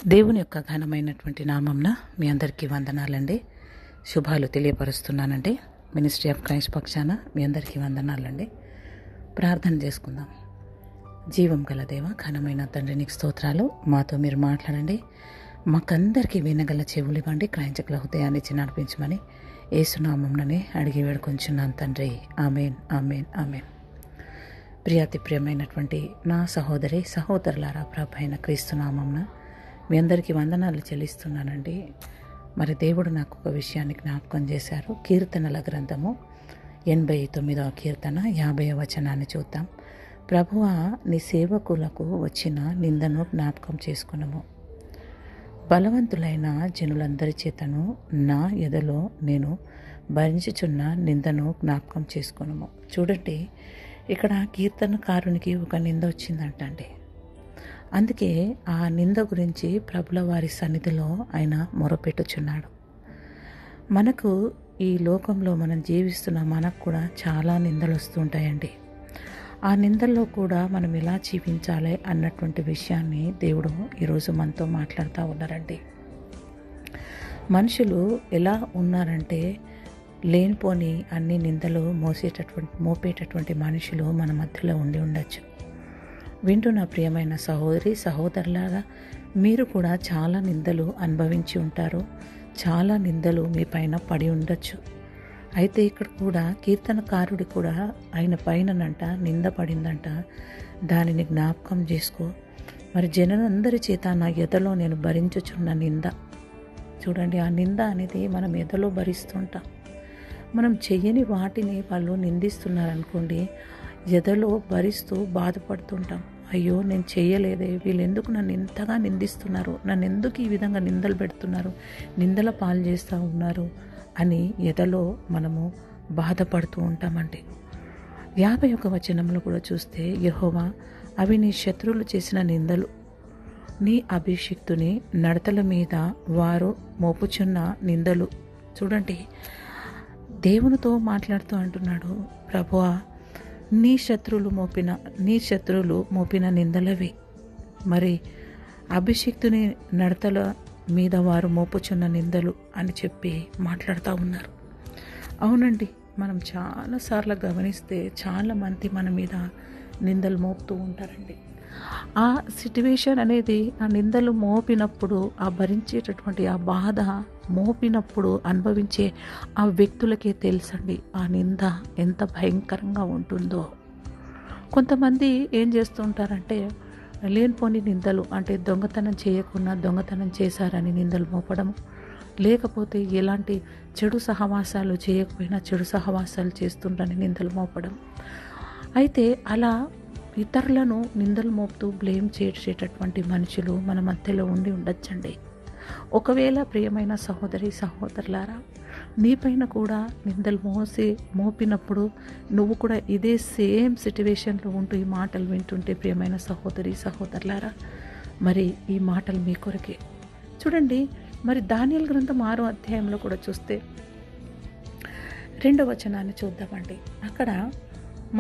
దేవుని యొక్క ఘనమైనటువంటి నామంన మీ అందరికీ వందనాలండి. శుభాలు తెలియపరుస్తున్నానండి. మినిస్ట్రీ ఆఫ్ క్రైస్ట్ పక్షాన మీ అందరికీ వందనాలండి. ప్రార్థన చేసుకుందాం. జీవం గల దేవ, ఘనమైన తండ్రి, నీకు స్తోత్రాలు. మాతో మీరు మాట్లాడండి. మాకందరికీ వినగల చెవులు ఇవ్వండి. క్రైంచకుల హృదయాన్ని ఇచ్చి నడిపించమని యేసునామంననే అడిగి వేడుకొంచున్నాను తండ్రి. ఆమేన్, ఆమేన్, ఆమేన్. ప్రియాతి ప్రియమైనటువంటి నా సహోదరి సహోదరులారా, ప్రభు అయిన క్రీస్తునామంన మీ అందరికీ వందనాలు చెల్లిస్తున్నానండి. మరి దేవుడు నాకు ఒక విషయాన్ని జ్ఞాపకం చేశారు. కీర్తనల గ్రంథము 89వ కీర్తన 50వ వచనాన్ని చూద్దాం. ప్రభువా, నీ సేవకులకు వచ్చిన నిందను జ్ఞాపకం చేసుకునము. బలవంతులైన జనులందరి చేతను నా ఎదలో నేను భరించుచున్న నిందను జ్ఞాపకం చేసుకునము. చూడండి, ఇక్కడ కీర్తనకారునికి ఒక నింద వచ్చిందంటండి. అందుకే ఆ నింద గురించి ప్రభుల వారి సన్నిధిలో ఆయన మొరపెట్టుచున్నాడు. మనకు ఈ లోకంలో మనం జీవిస్తున్న మనకు కూడా చాలా నిందలు వస్తుంటాయండి. ఆ నిందల్లో కూడా మనం ఎలా జీవించాలి అన్నటువంటి విషయాన్ని దేవుడు ఈరోజు మనతో మాట్లాడుతూ ఉన్నారండి. మనుషులు ఎలా ఉన్నారంటే, లేనిపోని అన్ని నిందలు మోపేటటువంటి మనుషులు మన మధ్యలో ఉండి ఉండొచ్చు. వింటున్న ప్రియమైన సహోదరి సహోదరులారా, మీరు కూడా చాలా నిందలు అనుభవించి ఉంటారు. చాలా నిందలు మీ పైన పడి ఉండొచ్చు. అయితే ఇక్కడ కూడా కీర్తనకారుడి కూడా ఆయన పైననంట నింద పడిందంట. దానిని జ్ఞాపకం చేసుకో. మరి జనులందరి చేత నా ఎదలో నేను భరించుచున్న నింద. చూడండి, ఆ నింద అనేది మనం ఎదలో భరిస్తుంటాం. మనం చెయ్యని వాటిని వాళ్ళు నిందిస్తున్నారనుకోండి, ఎదలో భరిస్తూ బాధపడుతుంటాం. అయ్యో, నేను చేయలేదే, వీళ్ళు ఎందుకు నన్ను ఇంతగా నిందిస్తున్నారు, నన్ను ఎందుకు ఈ విధంగా నిందలు పెడుతున్నారు, నిందల పాలు చేస్తూ ఉన్నారు అని ఎదలో మనము బాధపడుతూ ఉంటామండి. 51వ వచనంలో కూడా చూస్తే, యెహోవా, అవి నీ శత్రువులు చేసిన నిందలు, నీ అభిషిక్తుని నడతల మీద వారు మోపుచున్న నిందలు. చూడండి, దేవునితో మాట్లాడుతూ అంటున్నాడు, ప్రభువా, నీ శత్రువులు మోపిన నిందలవి. మరి అభిషిక్తుని నడతల మీద వారు మోపుచున్న నిందలు అని చెప్పి మాట్లాడుతూ ఉన్నారు. అవునండి, మనం చాలాసార్లు గమనిస్తే చాలామంది మన మీద నిందలు మోపుతూ ఉంటారండి. ఆ సిట్యువేషన్ అనేది, ఆ నిందలు మోపినప్పుడు, ఆ భరించేటటువంటి ఆ బాధ మోపినప్పుడు అనుభవించే ఆ వ్యక్తులకే తెలుసండి ఆ నింద ఎంత భయంకరంగా ఉంటుందో. కొంతమంది ఏం చేస్తూ ఉంటారంటే, లేనిపోని నిందలు, అంటే దొంగతనం చేయకుండా దొంగతనం చేశారని నిందలు మోపడము, లేకపోతే ఎలాంటి చెడు సహవాసాలు చేయకపోయినా చెడు సహవాసాలు చేస్తుండని నిందలు మోపడం. అయితే అలా ఇతరులను నిందలు మోపుతూ బ్లేమ్ చేసేటటువంటి మనుషులు మన మధ్యలో ఉండి ఉండొచ్చండి. ఒకవేళ ప్రియమైన సహోదరి సహోదరులారా, నీపైన కూడా నిందలు మోపినప్పుడు నువ్వు కూడా ఇదే సేమ్ సిట్యువేషన్లో ఉంటూ ఈ మాటలు వింటుంటే, ప్రియమైన సహోదరి సహోదరులారా, మరి ఈ మాటలు మీ కొరకే. చూడండి, మరి దానియేలు గ్రంథం 6వ అధ్యాయంలో కూడా చూస్తే 2వ వచనాన్ని చూద్దామండి. అక్కడ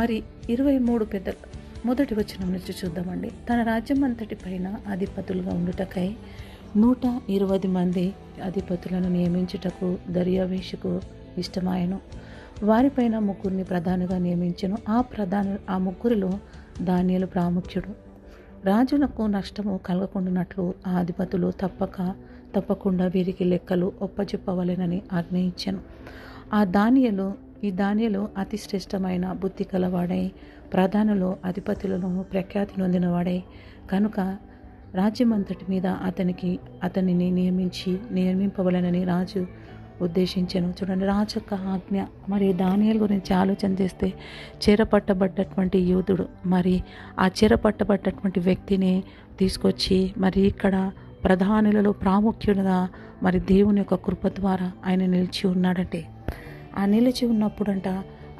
మరి 23 పెద్దలు మొదటి వచనం నుంచి చూద్దామండి. తన రాజ్యం అంతటి పైన అధిపతులుగా ఉండుటకై 120 మంది అధిపతులను నియమించుటకు దర్యావేషుకు ఇష్టమాయను. వారిపైన 3 ప్రధానిగా నియమించెను. ఆ ముగ్గురిలో దానియేలు ప్రాముఖ్యుడు. రాజులకు నష్టము కలగకుండానట్లు ఆ అధిపతులు తప్పకుండా వీరికి లెక్కలు ఒప్పచెప్పవలెనని ఆజ్ఞయించెను. ఈ దానియేలు అతి శ్రేష్టమైన బుద్ధి కలవాడై, ప్రధానులు అధిపతులను ప్రఖ్యాతి నొందినవాడై కనుక రాజ్యమంతటి మీద అతనిని నియమింపవలెనని రాజు ఉద్దేశించెను. చూడండి, రాజు యొక్క ఆజ్ఞ. మరి దానియేలు గురించి ఆలోచన చేస్తే, చెరపట్టబడ్డటువంటి యూదుడు, మరి ఆ చెరపట్టబడ్డటువంటి వ్యక్తిని తీసుకొచ్చి మరి ఇక్కడ ప్రధానులలో ప్రాముఖ్యులుగా మరి దేవుని యొక్క కృప ద్వారా ఆయన నిలిచి ఉన్నాడంటే, ఆ నిలిచి ఉన్నప్పుడంట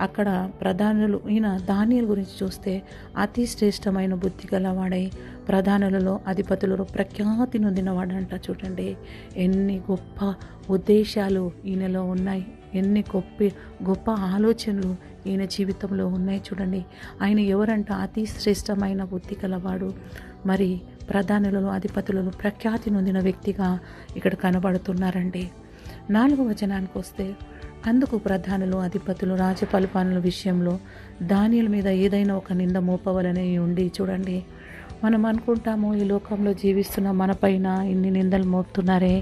అక్కడ ప్రధానులు, ఈయన దానియేలు గురించి చూస్తే అతి శ్రేష్టమైన బుద్ధి గలవాడై ప్రధానులలో అధిపతులలో ప్రఖ్యాతి నొందినవాడంట. చూడండి, ఎన్ని గొప్ప ఉద్దేశాలు ఈయనలో ఉన్నాయి, ఎన్ని గొప్ప ఆలోచనలు ఈయన జీవితంలో ఉన్నాయి. చూడండి, ఆయన ఎవరంట? అతి శ్రేష్టమైన బుద్ధి కలవాడు, మరి ప్రధానులలో అధిపతులలో ప్రఖ్యాతి నొందిన వ్యక్తిగా ఇక్కడ కనబడుతున్నారండి. 4వ వచనానికి వస్తే, అందుకు ప్రధానులు అధిపతులు రాజపరిపాలనల విషయంలో దానియేలు మీద ఏదైనా ఒక నింద మోపవలనే ఉండి. చూడండి, మనం అనుకుంటాము ఈ లోకంలో జీవిస్తున్న మనపైన ఇన్ని నిందలు మోపుతున్నారే,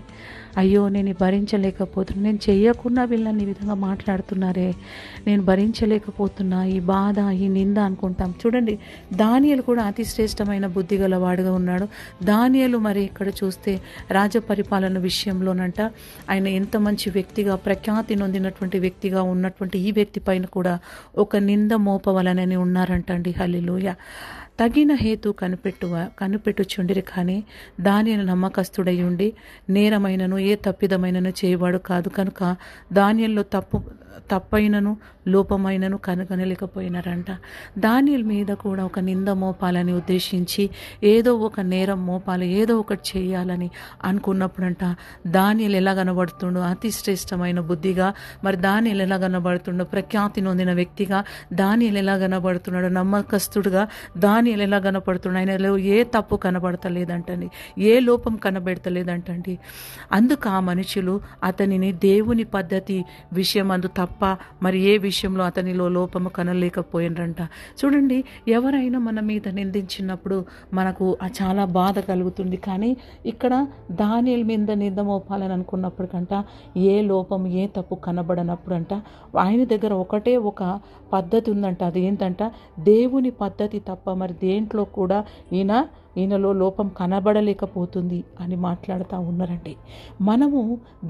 అయ్యో నేను భరించలేకపోతున్నా, నేను చెయ్యకుండా వీళ్ళని ఈ విధంగా మాట్లాడుతున్నారే, నేను భరించలేకపోతున్నా ఈ బాధ ఈ నింద అనుకుంటాం. చూడండి, దానియేలు కూడా అతి శ్రేష్టమైన బుద్ధి గలవాడుగా ఉన్నాడు. దానియేలు మరి ఇక్కడ చూస్తే రాజపరిపాలన విషయంలోనంట ఆయన ఎంత మంచి వ్యక్తిగా ప్రఖ్యాతి నొందినటువంటి వ్యక్తిగా ఉన్నటువంటి ఈ వ్యక్తి పైన ఒక నింద మోపవలనని ఉన్నారంటండి. హల్లెలూయా. తగిన హేతు కనిపెట్టుచుండిరి, కానీ దానియేలు నమ్మకస్తుడై ఉండి నేరమైనను ఏ తప్పిదమైనను చేయవాడు కాదు కనుక దానియేలులో తప్పైనను లోపమైనను కనుగొనలేకపోయినారంట. దానియేలు మీద కూడా ఒక నింద మోపాలని ఉద్దేశించి ఏదో ఒక నేరం మోపాలి, ఏదో ఒకటి చేయాలని అనుకున్నప్పుడంట దానియేలు ఎలా కనబడుతుండో అతి శ్రేష్టమైన బుద్ధిగా, మరి దానియేలు ఎలా కనబడుతుండో ప్రఖ్యాతి నొందిన వ్యక్తిగా, దానియేలు ఎలా కనబడుతున్నాడో నమ్మకస్తుడుగా దానియేలు ఎలా కనపడుతున్నాడు. ఆయనలో ఏ తప్పు కనబడతలేదంటండి, ఏ లోపం కనబడతలేదంటండి. అందుకు ఆ మనుషులు అతనిని దేవుని పద్ధతి విషయమందు తప్ప మరి ఏ విషయంలో అతనిలో లోపము కనలేకపోయినరంట. చూడండి, ఎవరైనా మన మీద నిందించినప్పుడు మనకు చాలా బాధ కలుగుతుంది. కానీ ఇక్కడ దానియేలు మీద నింద మోపాలని అనుకున్నప్పటికంట ఏ లోపం ఏ తప్పు కనబడనప్పుడంట ఆయన దగ్గర ఒకటే ఒక పద్ధతి ఉందంట. అది ఏంటంట, దేవుని పద్ధతి తప్ప మరి దేంట్లో కూడా ఈయనలో లోపం కనబడలేకపోతుంది అని మాట్లాడుతూ ఉన్నారండి. మనము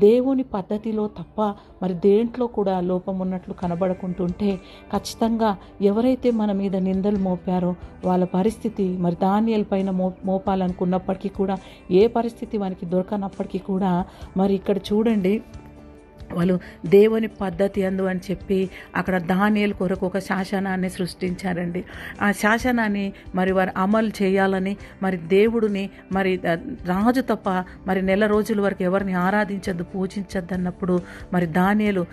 దేవుని పద్ధతిలో తప్ప మరి దేంట్లో కూడా లోపం ఉన్నట్లు కనబడకుంటుంటే ఖచ్చితంగా ఎవరైతే మన మీద నిందలు మోపారో వాళ్ళ పరిస్థితి మరి దానియేలు పైన మోపాలనుకున్నప్పటికీ కూడా ఏ పరిస్థితి వానికి దొరకనప్పటికీ కూడా మరి ఇక్కడ చూడండి, వాళ్ళు దేవుని పద్ధతి అందు అని చెప్పి అక్కడ దానియేలు కొరకు ఒక శాసనాన్ని సృష్టించారండి. ఆ శాసనాన్ని మరి వారు అమలు చేయాలని మరి దేవుడిని మరి రాజు తప్ప మరి నెల రోజుల వరకు ఎవరిని ఆరాధించద్దు పూజించద్దు అన్నప్పుడు మరి దానియేలు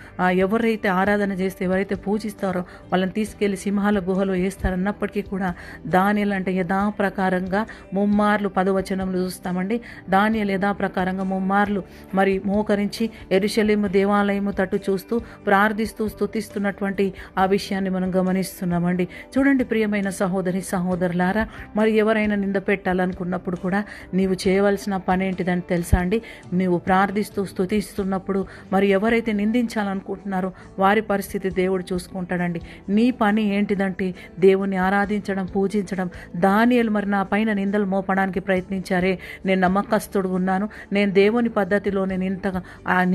ఎవరైతే ఆరాధన చేస్తే ఎవరైతే పూజిస్తారో వాళ్ళని తీసుకెళ్లి సింహాల గుహలో వేస్తారన్నప్పటికీ కూడా దానియేలు అంటే యథాప్రకారంగా ముమ్మార్లు 10వ వచనంలో చూస్తామండి. దానియేలు యథాప్రకారంగా ముమ్మార్లు మరి మోకరించి యెరూషలేము దేవాలయము తట్టు చూస్తూ ప్రార్థిస్తూ స్తుతిస్తున్నటువంటి ఆ విషయాన్ని మనం గమనిస్తున్నామండి. చూడండి ప్రియమైన సహోదరి సహోదరులారా, మరి ఎవరైనా నింద పెట్టాలనుకున్నప్పుడు కూడా నీవు చేయవలసిన పని ఏంటిదని తెలుసా అండి? నీవు ప్రార్థిస్తూ స్తుతిస్తున్నప్పుడు మరి ఎవరైతే నిందించాలనుకుంటున్నారో వారి పరిస్థితి దేవుడు చూసుకుంటాడండి. నీ పని ఏంటిదంటే దేవుని ఆరాధించడం, పూజించడం. దానియేలు మరి నా పైన నిందలు మోపడానికి ప్రయత్నించారే, నేను నమ్మకస్తుడుగా ఉన్నాను, నేను దేవుని పద్ధతిలో నేను ఇంత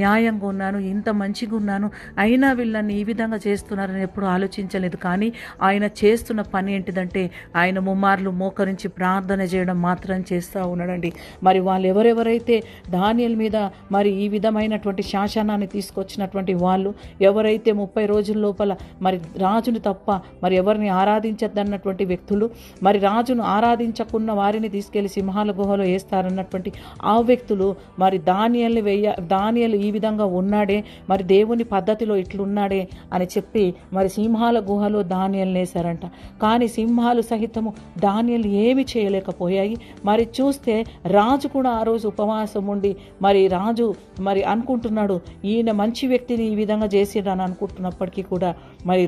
న్యాయంగా ఉన్నాను, ఇంత మంచిగా ఉన్నాను, అయినా వీళ్ళని ఈ విధంగా చేస్తున్నారని ఎప్పుడు ఆలోచించలేదు. కానీ ఆయన చేస్తున్న పని ఏంటిదంటే ఆయన ముమ్మార్లు మోకరించి ప్రార్థన చేయడం మాత్రం చేస్తూ ఉన్నాడండి. మరి వాళ్ళు ఎవరెవరైతే దానియేలు మీద మరి ఈ విధమైనటువంటి శాసనాన్ని తీసుకొచ్చినటువంటి వాళ్ళు ఎవరైతే 30 రోజుల లోపల మరి రాజుని తప్ప మరి ఎవరిని ఆరాధించద్దన్నటువంటి వ్యక్తులు, మరి రాజును ఆరాధించకున్న వారిని తీసుకెళ్లి సింహాల గుహలో వేస్తారన్నటువంటి ఆ వ్యక్తులు మరి దానియేలు ఈ విధంగా ఉన్నాడే, మరి దేవుని పద్ధతిలో ఇట్లున్నాడే అని చెప్పి మరి సింహాల గుహలో దానియేలుని వేశారంట. కానీ సింహాలు సహితము దానియేలు ఏమి చేయలేకపోయాయి. మరి చూస్తే రాజు కూడా ఆ రోజు ఉపవాసం ఉండి మరి రాజు మరి అనుకుంటున్నాడు ఈయన మంచి వ్యక్తిని ఈ విధంగా చేసిరని అనుకుంటున్నప్పటికీ కూడా మరి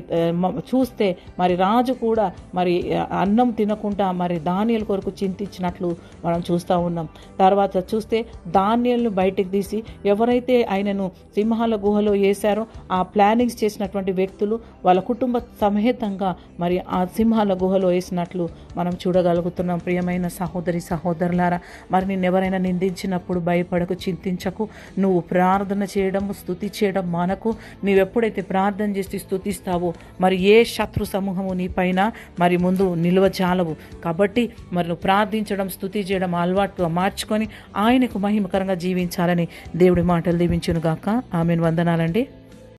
చూస్తే మరి రాజు కూడా మరి అన్నం తినకుండా మరి దానియేలు కొరకు చింతించినట్లు మనం చూస్తూ ఉన్నాం. తర్వాత చూస్తే దానియేలును బయటికి తీసి ఎవరైతే ఆయనను సింహాల గుహలో వేశారో ఆ ప్లానింగ్స్ చేసినటువంటి వ్యక్తులు వాళ్ళ కుటుంబ సమేతంగా మరి ఆ సింహాల గుహలో వేసినట్లు మనం చూడగలుగుతున్నాం. ప్రియమైన సహోదరి సహోదరులారా, మరి నిన్ను ఎవరైనా నిందించినప్పుడు భయపడకు, చింతించకు. నువ్వు ప్రార్థన చేయడం స్తుతి చేయడం మానకు. నువ్వెప్పుడైతే ప్రార్థన చేసి స్తుతిస్తావో మరి ఏ శత్రు సమూహము నీ పైన మరి ముందు నిలవజాలవు. కాబట్టి మరి నువ్వు ప్రార్థించడం స్తుతి చేయడం అలవాటుగా మార్చుకొని ఆయనకు మహిమకరంగా జీవించాలని దేవుడి మాటలు దీవించును గాక. ఆమెను వందనాలండి.